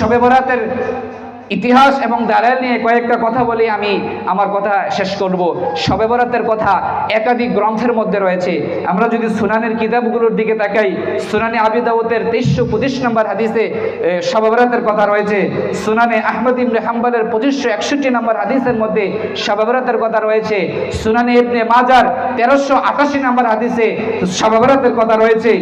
শবে বরাতের ইতিহাস এবং দালাল নিয়ে কয়েকটা কথা বলি, আমি আমার কথা শেষ করব। শবে বরাতের কথা একাধিক গ্রন্থের মধ্যে রয়েছে। আমরা যদি সুনানের কিতাবগুলোর দিকে তাকাই, সুনানে আবি দাউদের 2325 নম্বর হাদিসে শবে বরাতের কথা রয়েছে। সুনানে আহমদ ইবনে হাম্বলের 2561 নম্বর হাদিসের মধ্যে শবে বরাতের কথা রয়েছে। সুনানে ইবনে মাজার 1388 নম্বর হাদিসে শবে বরাতের কথা রয়েছে।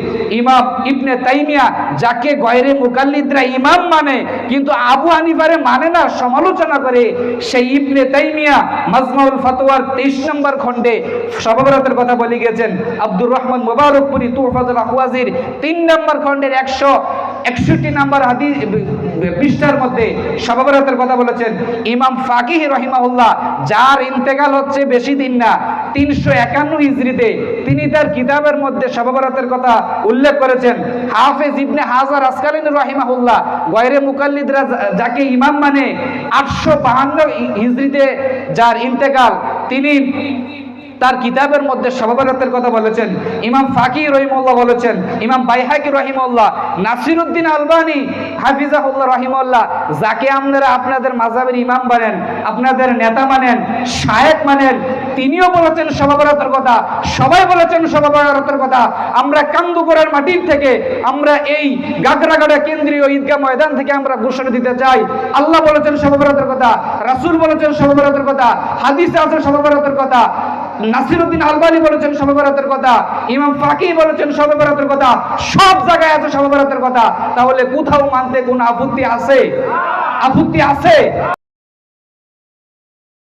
ইমাম ইবনে তাইমিয়া, যাকে গয়রে মুকাল্লিদরা ইমাম মানে কিন্তু আবু হানিফারে মানে না, সমালোচনা করে, সেই ইবনে তাইমিয়া মাজমাউল ফাতোয়ার 23 নম্বর খণ্ডে শবে বরাতের কথা বলে গেছেন। আব্দুর রহমান মুবারকপুরি তুহফাতুল আহওয়াজির 3 নম্বর খণ্ডের 161 নম্বর হাদিস পৃষ্ঠার মধ্যে শবে বরাতের কথা বলেছেন। ইমাম ফাকিহ রাহিমাহুল্লাহ, যার ইন্তেকাল হচ্ছে বেশি দিন না, 351 হিজরিতে, তিনি তার কিতাবের মধ্যে শবে বরাতের কথা উল্লেখ করেছেন। হাফেজ ইবনে হাজার আসকালানী রাহিমাহুল্লাহ, গয়রে মুকাল্লিদরা যাকে ইমাম মানে, 852 হিজরিতে যার ইন্তেকাল, তিনি তার কিতাবের মধ্যে শবে বরাতের কথা বলেছেন। ইমাম ফাকিহ রহিমাহুল্লাহ বলেছেন, ইমাম বাইহাকি রহিমাহুল্লাহ, নাসিরউদ্দিন আলবানী হাফিজাহুল্লাহ রহিমাহুল্লাহ, যাকে আপনারা আপনাদের মাযহাবের ইমাম মানেন, আপনাদের নেতা মানেন, শায়েখ মানেন, তিনিও বলেছেন শবে বরাতের কথা। সবাই বলেছেন শবে বরাতের কথা। আমরা কান্দুপুরের মাটির থেকে, আমরা এই গাগরাগাড়া কেন্দ্রীয় ঈদগাহ ময়দান থেকে আমরা ঘোষণা দিতে চাই, আল্লাহ বলেছেন শবে বরাতের কথা, রাসূল বলেছেন শবে বরাতের কথা, হাদিসে আছে শবে বরাতের কথা, নাসিরউদ্দিন আলবানী বলেছেন শবে বরাতের কথা, ইমাম ফাকিহ বলেছেন শবে বরাতের কথা, সব জায়গায় আছে শবে বরাতের কথা। তাহলে কোথাও মানতে কোনো আপত্তি আছে? আপত্তি আছে?